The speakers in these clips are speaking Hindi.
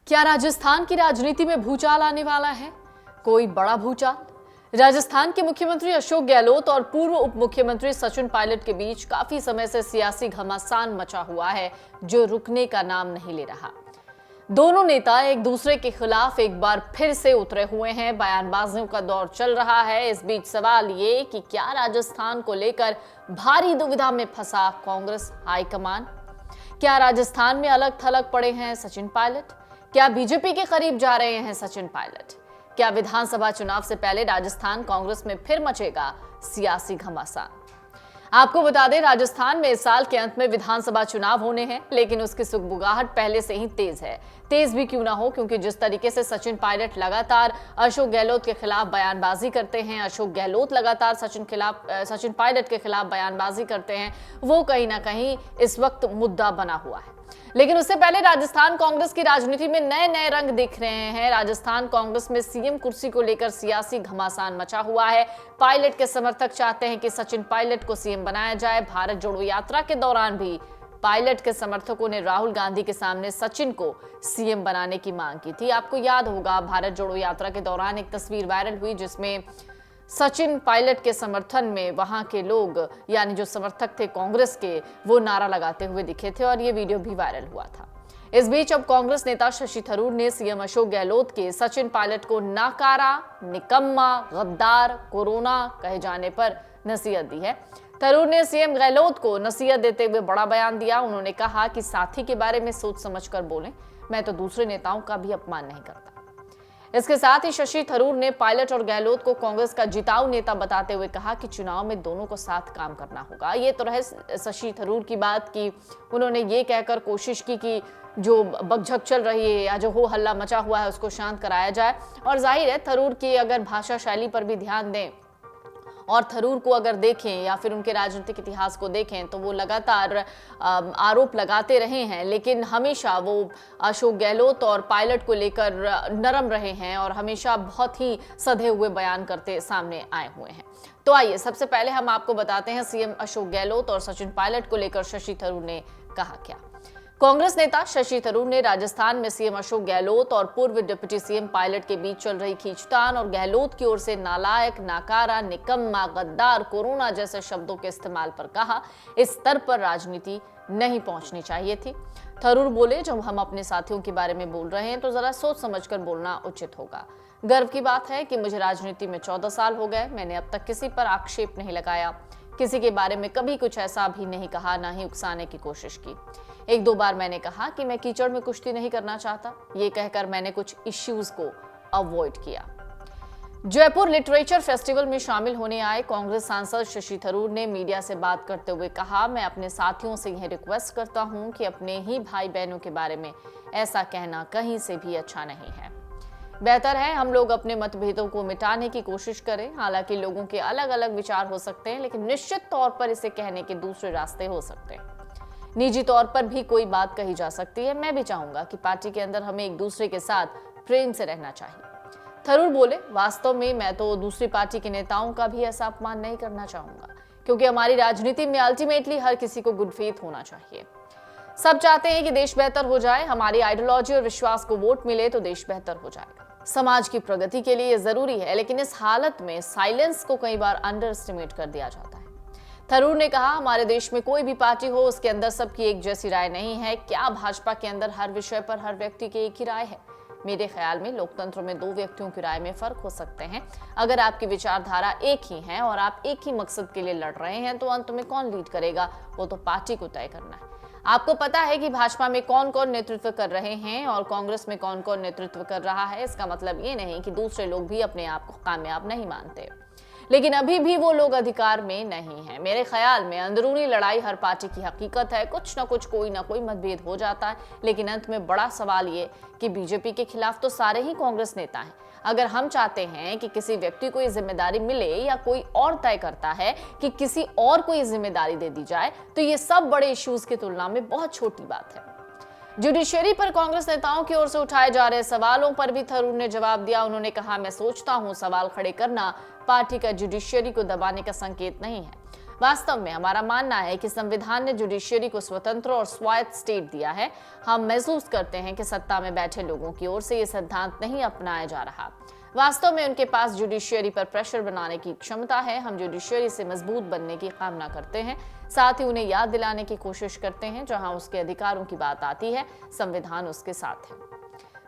क्या राजस्थान की राजनीति में भूचाल आने वाला है? कोई बड़ा भूचाल? राजस्थान के मुख्यमंत्री अशोक गहलोत और पूर्व उप मुख्यमंत्री सचिन पायलट के बीच काफी समय से सियासी घमासान मचा हुआ है, जो रुकने का नाम नहीं ले रहा। दोनों नेता एक दूसरे के खिलाफ एक बार फिर से उतरे हुए हैं। बयानबाजियों का दौर चल रहा है। इस बीच सवाल ये कि क्या राजस्थान को लेकर भारी दुविधा में फंसा कांग्रेस हाईकमान? क्या राजस्थान में अलग थलग पड़े हैं सचिन पायलट? क्या बीजेपी के करीब जा रहे हैं सचिन पायलट? क्या विधानसभा चुनाव से पहले राजस्थान कांग्रेस में फिर मचेगा सियासी घमासान? आपको बता दें, राजस्थान में इस साल के अंत में विधानसभा चुनाव होने हैं, लेकिन उसकी सुगबुगाहट पहले से ही तेज है। तेज भी क्यों ना हो, क्योंकि जिस तरीके से सचिन पायलट लगातार अशोक गहलोत के खिलाफ बयानबाजी करते हैं, अशोक गहलोत लगातार सचिन पायलट के खिलाफ बयानबाजी करते हैं, वो कहीं ना कहीं इस वक्त मुद्दा बना हुआ है। लेकिन उससे पहले राजस्थान कांग्रेस की राजनीति में नए नए रंग दिख रहे हैं। राजस्थान कांग्रेस में सीएम कुर्सी को लेकर सियासी घमासान मचा हुआ है। पायलट के समर्थक चाहते हैं कि सचिन पायलट को सीएम बनाया जाए। भारत जोड़ो यात्रा के दौरान भी पायलट के समर्थकों ने राहुल गांधी के सामने सचिन को सीएम बनाने की मांग की थी। आपको याद होगा, भारत जोड़ो यात्रा के दौरान एक तस्वीर वायरल हुई जिसमें सचिन पायलट के समर्थन में वहां के लोग, यानी जो समर्थक थे कांग्रेस के, वो नारा लगाते हुए दिखे थे और ये वीडियो भी वायरल हुआ था। इस बीच अब कांग्रेस नेता शशि थरूर ने सीएम अशोक गहलोत के सचिन पायलट को नाकारा, निकम्मा, गद्दार, कोरोना कहे जाने पर नसीहत दी है। थरूर ने सीएम गहलोत को नसीहत देते हुए बड़ा बयान दिया। उन्होंने कहा कि साथी के बारे में सोच समझकर बोलें, मैं तो दूसरे नेताओं का भी अपमान नहीं करता। इसके साथ ही शशि थरूर ने पायलट और गहलोत को कांग्रेस का जिताऊ नेता बताते हुए कहा कि चुनाव में दोनों को साथ काम करना होगा। ये तो रहे शशि थरूर की बात की उन्होंने ये कहकर कोशिश की कि जो बकझक चल रही है या जो हो हल्ला मचा हुआ है उसको शांत कराया जाए। और जाहिर है, थरूर की अगर भाषा शैली पर भी ध्यान दें और थरूर को अगर देखें या फिर उनके राजनीतिक इतिहास को देखें तो वो लगातार आरोप लगाते रहे हैं, लेकिन हमेशा वो अशोक गहलोत और पायलट को लेकर नरम रहे हैं और हमेशा बहुत ही सधे हुए बयान करते सामने आए हुए हैं। तो आइए सबसे पहले हम आपको बताते हैं सीएम अशोक गहलोत और सचिन पायलट को लेकर शशि थरूर ने कहा क्या। कांग्रेस नेता शशि थरूर ने राजस्थान में सीएम अशोक गहलोत और पूर्व डिप्टी सीएम पायलट के बीच चल रही खींचतान और गहलोत की ओर से नालायक, नाकारा, निकम्मा, गद्दार, कोरोना जैसे शब्दों के इस्तेमाल पर कहा, इस स्तर पर राजनीति नहीं पहुंचनी चाहिए थी। थरूर बोले, जब हम अपने साथियों के बारे में बोल रहे हैं तो जरा सोच समझकर बोलना उचित होगा। गर्व की बात है कि मुझे राजनीति में 14 साल हो गए। मैंने अब तक किसी पर आक्षेप नहीं लगाया, किसी के बारे में कभी कुछ ऐसा भी नहीं कहा, ना ही उकसाने की कोशिश की। एक दो बार मैंने कहा कि मैं कीचड़ में कुश्ती नहीं करना चाहता। ये कहकर मैंने कुछ इश्यूज को अवॉइड किया। जयपुर लिटरेचर फेस्टिवल में शामिल होने आए कांग्रेस सांसद शशि थरूर ने मीडिया से बात करते हुए कहा, मैं अपने साथियों से यह रिक्वेस्ट करता हूं कि अपने ही भाई बहनों के बारे में ऐसा कहना कहीं से भी अच्छा नहीं है। बेहतर है हम लोग अपने मतभेदों को मिटाने की कोशिश करें। हालांकि लोगों के अलग अलग विचार हो सकते हैं, लेकिन निश्चित तौर पर इसे कहने के दूसरे रास्ते हो सकते हैं। निजी तौर पर भी कोई बात कही जा सकती है। मैं भी चाहूंगा कि पार्टी के अंदर हमें एक दूसरे के साथ प्रेम से रहना चाहिए। थरूर बोले, वास्तव में मैं तो दूसरी पार्टी के नेताओं का भी ऐसा अपमान नहीं करना चाहूंगा, क्योंकि हमारी राजनीति में अल्टीमेटली हर किसी को गुड फेथ होना चाहिए। सब चाहते हैं कि देश बेहतर हो जाए। हमारी आइडियोलॉजी और विश्वास को वोट मिले तो देश बेहतर हो जाएगा। समाज की प्रगति के लिए यह जरूरी है, लेकिन इस हालत में साइलेंस को कई बार अंडर एस्टिमेट कर दिया जाता है। थरूर ने कहा, हमारे देश में कोई भी पार्टी हो, उसके अंदर सबकी एक जैसी राय नहीं है। क्या भाजपा के अंदर हर विषय पर हर व्यक्ति की एक ही राय है? मेरे ख्याल में लोकतंत्र में दो व्यक्तियों की राय में फर्क हो सकते हैं। अगर आपकी विचारधारा एक ही है और आप एक ही मकसद के लिए लड़ रहे हैं तो अंत में कौन लीड करेगा, वो तो पार्टी को तय करना है। आपको पता है कि भाजपा में कौन कौन नेतृत्व कर रहे हैं और कांग्रेस में कौन कौन नेतृत्व कर रहा है। इसका मतलब ये नहीं कि दूसरे लोग भी अपने आप को कामयाब नहीं मानते, लेकिन अभी भी वो लोग अधिकार में नहीं है। मेरे ख्याल में अंदरूनी लड़ाई हर पार्टी की हकीकत है। कुछ ना कुछ कोई ना कोई मतभेद हो जाता है, लेकिन अंत में बड़ा सवाल ये कि बीजेपी के खिलाफ तो सारे ही कांग्रेस नेता हैं। अगर हम चाहते हैं कि किसी व्यक्ति को ये जिम्मेदारी मिले या कोई और तय करता है कि किसी और को ये जिम्मेदारी दे दी जाए, तो ये सब बड़े इश्यूज की तुलना में बहुत छोटी बात है। जुडिशरी पर कांग्रेस नेताओं की ओर से उठाए जा रहे सवालों पर भी थरूर ने जवाब दिया। उन्होंने कहा, मैं सोचता हूं सवाल खड़े करना पार्टी का जुडिशरी को दबाने का संकेत नहीं है। वास्तव में हमारा मानना है कि संविधान ने जुडिशियरी को स्वतंत्र और स्वायत्त स्टेट दिया है। हम महसूस करते हैं कि सत्ता में बैठे लोगों की ओर से ये सिद्धांत नहीं अपनाया जा रहा। वास्तव में उनके पास जुडिशियरी पर प्रेशर बनाने की क्षमता है। हम जुडिशियरी से मजबूत बनने की कामना करते हैं, साथ ही उन्हें याद दिलाने की कोशिश करते हैं जहां उसके अधिकारों की बात आती है, संविधान उसके साथ है।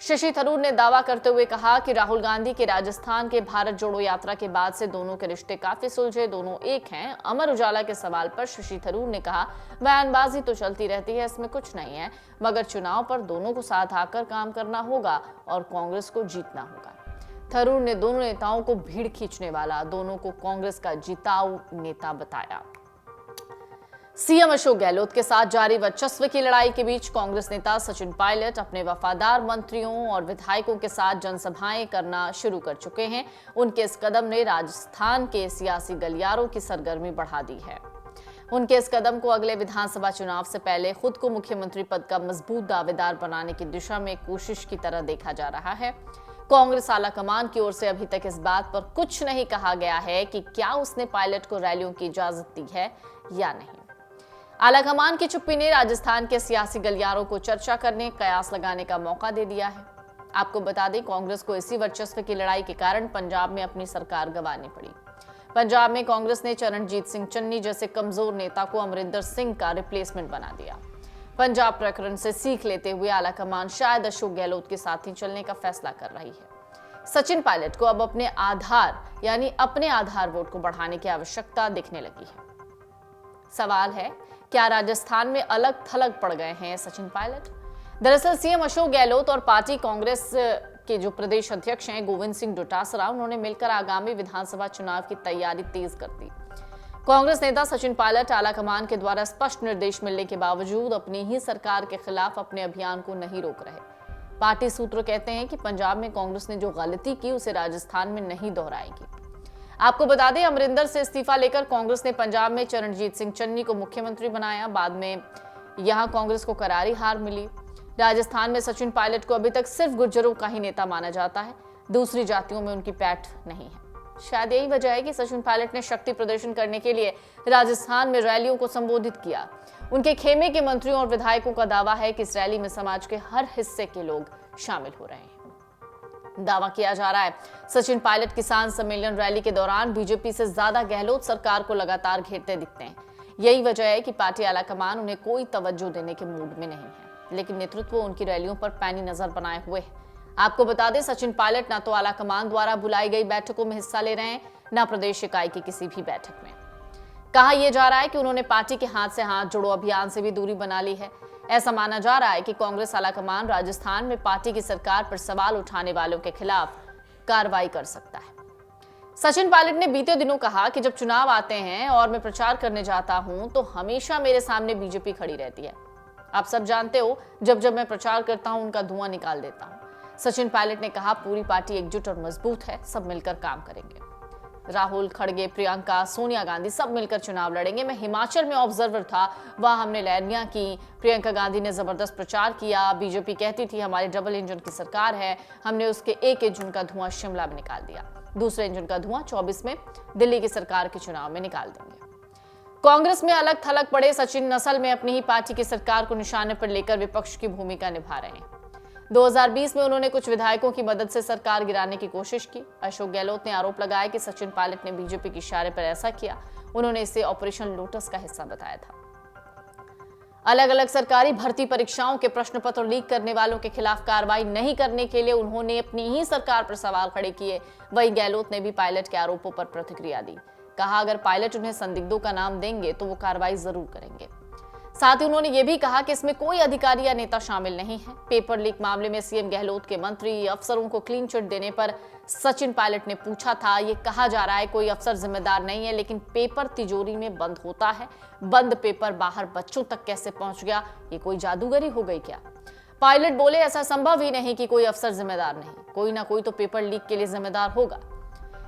शशि थरूर ने दावा करते हुए कहा कि राहुल गांधी के राजस्थान के भारत जोड़ो यात्रा के बाद से दोनों के रिश्ते काफी सुलझे, दोनों एक हैं। अमर उजाला के सवाल पर शशि थरूर ने कहा, बयानबाजी तो चलती रहती है, इसमें कुछ नहीं है, मगर चुनाव पर दोनों को साथ आकर काम करना होगा और कांग्रेस को जीतना होगा। थरूर ने दोनों नेताओं को भीड़ खींचने वाला, दोनों को कांग्रेस का जिताऊ नेता बताया। सीएम अशोक गहलोत के साथ जारी वर्चस्व की लड़ाई के बीच कांग्रेस नेता सचिन पायलट अपने वफादार मंत्रियों और विधायकों के साथ जनसभाएं करना शुरू कर चुके हैं। उनके इस कदम ने राजस्थान के सियासी गलियारों की सरगर्मी बढ़ा दी है। उनके इस कदम को अगले विधानसभा चुनाव से पहले खुद को मुख्यमंत्री पद का मजबूत दावेदार बनाने की दिशा में कोशिश की तरह देखा जा रहा है। कांग्रेस आलाकमान की ओर से अभी तक इस बात पर कुछ नहीं कहा गया है कि क्या उसने पायलट को रैलियों की इजाजत दी है या नहीं। आलाकमान की चुप्पी ने राजस्थान के सियासी गलियारों को चर्चा करने, कयास लगाने का मौका दे दिया है। आपको बता दें, कांग्रेस को इसी वर्चस्व की लड़ाई के कारण पंजाब में अपनी सरकार गंवानी पड़ी। पंजाब में कांग्रेस ने चरणजीत सिंह चन्नी जैसे कमजोर नेता को अमरिंदर सिंह का रिप्लेसमेंट बना दिया। पंजाब प्रकरण से सीख लेते हुए आलाकमान शायद अशोक गहलोत के साथ ही चलने का फैसला कर रही है। सचिन पायलट को अब अपने आधार वोट को बढ़ाने की आवश्यकता दिखने लगी है। सवाल है, क्या राजस्थान में अलग थलग पड़ गए हैं सचिन पायलट? दरअसल सीएम अशोक गहलोत और पार्टी कांग्रेस के जो प्रदेश अध्यक्ष हैं गोविंद सिंह डोटासरा, उन्होंने मिलकर आगामी विधानसभा चुनाव की तैयारी तेज कर दी। कांग्रेस नेता सचिन पायलट आलाकमान के द्वारा स्पष्ट निर्देश मिलने के बावजूद अपनी ही सरकार के खिलाफ अपने अभियान को नहीं रोक रहे। पार्टी सूत्र कहते हैं कि पंजाब में कांग्रेस ने जो गलती की उसे राजस्थान में नहीं दोहराएगी। आपको बता दें, अमरिंदर से इस्तीफा लेकर कांग्रेस ने पंजाब में चरणजीत सिंह चन्नी को मुख्यमंत्री बनाया। बाद में यहां कांग्रेस को करारी हार मिली। राजस्थान में सचिन पायलट को अभी तक सिर्फ गुर्जरों का ही नेता माना जाता है, दूसरी जातियों में उनकी पैठ नहीं है। शायद यही वजह है कि सचिन पायलट ने शक्ति प्रदर्शन करने के लिए राजस्थान में रैलियों को संबोधित किया। उनके खेमे के मंत्रियों और विधायकों का दावा है कि इस रैली में समाज के हर हिस्से के लोग शामिल हो रहे हैं। दावा किया जा रहा है, सचिन पायलट किसान सम्मेलन रैली के दौरान बीजेपी से ज्यादा गहलोत सरकार को लगातार घेरते दिखते हैं। यही वजह है कि पार्टी आलाकमान उन्हें कोई तवज्जो देने के मूड में नहीं है, लेकिन नेतृत्व उनकी रैलियों पर पैनी नजर बनाए हुए है। आपको बता दें, सचिन पायलट ना तो आलाकमान द्वारा बुलाई गई बैठकों में हिस्सा ले रहे हैं, ना प्रदेश इकाई की किसी भी बैठक में। कहा यह जा रहा है कि उन्होंने पार्टी के हाथ से हाथ जोड़ो अभियान से भी दूरी बना ली है। ऐसा माना जा रहा है कि कांग्रेस आलाकमान राजस्थान में पार्टी की सरकार पर सवाल उठाने वालों के खिलाफ कार्रवाई कर सकता है। सचिन पायलट ने बीते दिनों कहा कि जब चुनाव आते हैं और मैं प्रचार करने जाता हूं तो हमेशा मेरे सामने बीजेपी खड़ी रहती है। आप सब जानते हो, जब मैं प्रचार करता हूं उनका धुआं निकाल देता हूं। सचिन पायलट ने कहा, पूरी पार्टी एकजुट और मजबूत है, सब मिलकर काम करेंगे। राहुल, खड़गे, प्रियंका, सोनिया गांधी सब मिलकर चुनाव लड़ेंगे। मैं हिमाचल में ऑब्जर्वर था, वहां हमने रैलियां की। प्रियंका गांधी ने जबरदस्त प्रचार किया। बीजेपी कहती थी हमारी डबल इंजन की सरकार है, हमने उसके एक इंजन का धुआं शिमला में निकाल दिया, दूसरे इंजन का धुआं 24 में दिल्ली की सरकार के चुनाव में निकाल देंगे। कांग्रेस में अलग थलग पड़े सचिन नस्ल में अपनी ही पार्टी की सरकार को निशाने पर लेकर विपक्ष की भूमिका निभा रहे हैं। 2020 में उन्होंने कुछ विधायकों की मदद से सरकार गिराने की कोशिश की। अशोक गहलोत ने आरोप लगाया कि सचिन पायलट ने बीजेपी के इशारे पर ऐसा किया। उन्होंने इसे ऑपरेशन लोटस का हिस्सा बताया था। अलग अलग सरकारी भर्ती परीक्षाओं के प्रश्न पत्र लीक करने वालों के खिलाफ कार्रवाई नहीं करने के लिए उन्होंने अपनी ही सरकार पर सवाल खड़े किए। वहीं गहलोत ने भी पायलट के आरोपों पर प्रतिक्रिया दी। कहा, अगर पायलट उन्हें संदिग्धों का नाम देंगे तो वो कार्रवाई जरूर करेंगे। साथ ही उन्होंने ये भी कहा कि इसमें कोई अधिकारी या नेता शामिल नहीं है। पेपर लीक मामले में सीएम गहलोत के मंत्री अफसरों को क्लीन चिट देने पर सचिन पायलट ने पूछा था, ये कहा जा रहा है कोई अफसर जिम्मेदार नहीं है, लेकिन पेपर तिजोरी में बंद होता है, बंद पेपर बाहर बच्चों तक कैसे पहुंच गया, ये कोई जादूगरी हो गई क्या? पायलट बोले, ऐसा संभव ही नहीं कि कोई अफसर जिम्मेदार नहीं, कोई ना कोई तो पेपर लीक के लिए जिम्मेदार होगा।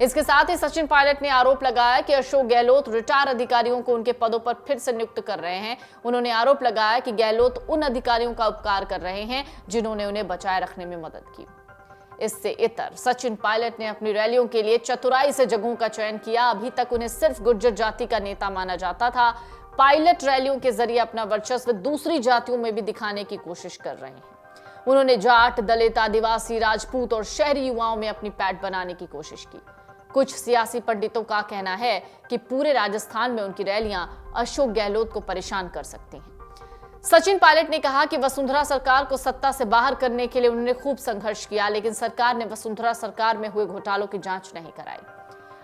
इसके साथ ही सचिन पायलट ने आरोप लगाया कि अशोक गहलोत रिटायर अधिकारियों को उनके पदों पर फिर से नियुक्त कर रहे हैं। उन्होंने आरोप लगाया कि गहलोत उन अधिकारियों का उपकार कर रहे हैं जिन्होंने उन्हें बचाए रखने में मदद की। इससे इतर सचिन पायलट ने अपनी रैलियों के लिए चतुराई से जगहों का चयन किया। अभी तक उन्हें सिर्फ गुर्जर जाति का नेता माना जाता था। पायलट रैलियों के जरिए अपना वर्चस्व दूसरी जातियों में भी दिखाने की कोशिश कर रहे हैं। उन्होंने जाट, दलित, आदिवासी, राजपूत और शहरी युवाओं में अपनी पैठ बनाने की कोशिश की। कुछ सियासी पंडितों का कहना है कि पूरे राजस्थान में उनकी रैलियां अशोक गहलोत को परेशान कर सकती हैं। सचिन पायलट ने कहा कि वसुंधरा सरकार को सत्ता से बाहर करने के लिए उन्होंने खूब संघर्ष किया, लेकिन सरकार ने वसुंधरा सरकार में हुए घोटालों की जांच नहीं कराई।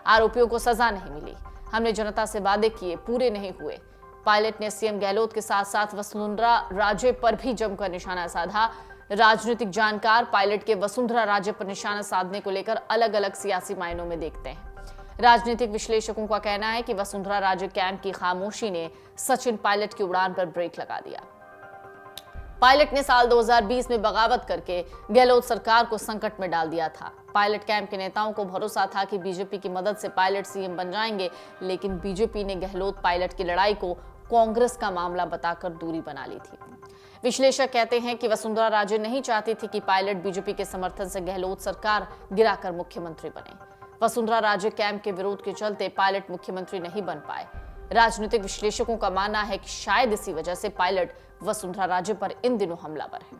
आरोपियों को सजा नहीं मिली। हमने जनता से वादे किए, पूरे नहीं हुए। पायलट ने सीएम गहलोत के साथ साथ वसुंधरा राजे पर भी जमकर निशाना साधा। राजनीतिक जानकार पायलट के वसुंधरा राजे पर निशाना साधने को लेकर अलग अलग सियासी मायनों में देखते हैं। राजनीतिक विश्लेषकों का कहना है कि वसुंधरा राजे कैंप की खामोशी ने सचिन पायलट की उड़ान पर ब्रेक लगा दिया। पायलट ने साल 2020 में बगावत करके गहलोत सरकार को संकट में डाल दिया था। पायलट कैंप के नेताओं को भरोसा था कि बीजेपी की मदद से पायलट सीएम बन जाएंगे, लेकिन बीजेपी ने गहलोत पायलट की लड़ाई को कांग्रेस का मामला बताकर दूरी बना ली थी। विश्लेषक कहते हैं कि वसुंधरा राजे नहीं चाहती थी कि पायलट बीजेपी के समर्थन से गहलोत सरकार गिराकर मुख्यमंत्री बने। वसुंधरा राजे कैंप के विरोध के चलते पायलट मुख्यमंत्री नहीं बन पाए। राजनीतिक विश्लेषकों का मानना है कि शायद इसी वजह से पायलट वसुंधरा राजे पर इन दिनों हमलावर है।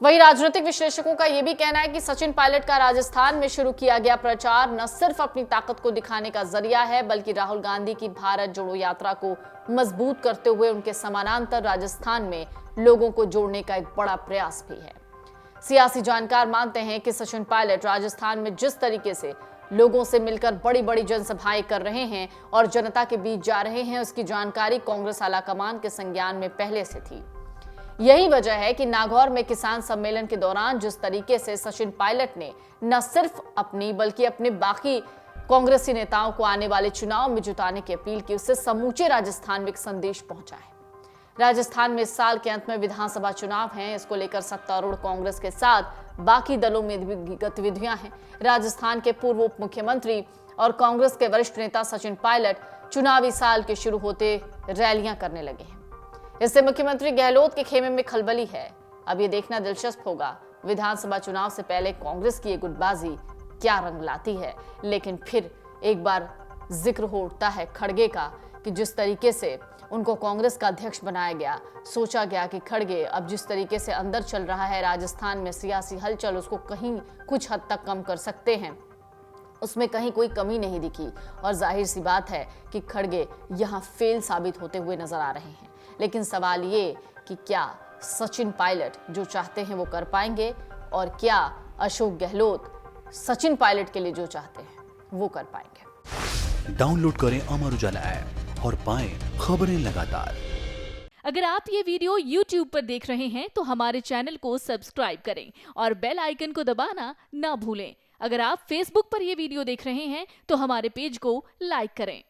वहीं राजनीतिक विश्लेषकों का यह भी कहना है कि सचिन पायलट का राजस्थान में शुरू किया गया प्रचार न सिर्फ अपनी ताकत को दिखाने का जरिया है, बल्कि राहुल गांधी की भारत जोड़ो यात्रा को मजबूत करते हुए उनके समानांतर राजस्थान में लोगों को जोड़ने का एक बड़ा प्रयास भी है। सियासी जानकार मानते हैं कि सचिन पायलट राजस्थान में जिस तरीके से लोगों से मिलकर बड़ी बड़ी जनसभाएं कर रहे हैं और जनता के बीच जा रहे हैं, उसकी जानकारी कांग्रेस आलाकमान के संज्ञान में पहले से थी। यही वजह है कि नागौर में किसान सम्मेलन के दौरान जिस तरीके से सचिन पायलट ने न सिर्फ अपनी बल्कि अपने बाकी कांग्रेसी नेताओं को आने वाले चुनाव में जुटाने की अपील की, उससे समूचे राजस्थान में एक संदेश पहुंचा है। राजस्थान में इस साल के अंत में विधानसभा चुनाव हैं। इसको लेकर सत्तारूढ़ कांग्रेस के साथ बाकी दलों में भी गतिविधियां हैं। राजस्थान के पूर्व उप मुख्यमंत्री और कांग्रेस के वरिष्ठ नेता सचिन पायलट चुनावी साल के शुरू होते रैलियां करने लगे हैं। इससे मुख्यमंत्री गहलोत के खेमे में खलबली है। अब ये देखना दिलचस्प होगा विधानसभा चुनाव से पहले कांग्रेस की ये गुटबाजी क्या रंग लाती है। लेकिन फिर एक बार जिक्र हो उठता है खड़गे का कि जिस तरीके से उनको कांग्रेस का अध्यक्ष बनाया गया, सोचा गया कि खड़गे अब जिस तरीके से अंदर चल रहा है राजस्थान में सियासी हलचल, उसको कहीं कुछ हद तक कम कर सकते हैं। उसमें कहीं कोई कमी नहीं दिखी और जाहिर सी बात है कि खड़गे यहाँ फेल साबित होते हुए नजर आ रहे हैं। लेकिन सवाल ये कि क्या सचिन पायलट जो चाहते हैं वो कर पाएंगे और क्या अशोक गहलोत सचिन पायलट के लिए जो चाहते हैं वो कर पाएंगे। डाउनलोड करें अमर उजाला ऐप और पाएं खबरें लगातार। अगर आप ये वीडियो YouTube पर देख रहे हैं तो हमारे चैनल को सब्सक्राइब करें और बेल आइकन को दबाना ना भूलें। अगर आप Facebook पर ये वीडियो देख रहे हैं तो हमारे पेज को लाइक करें।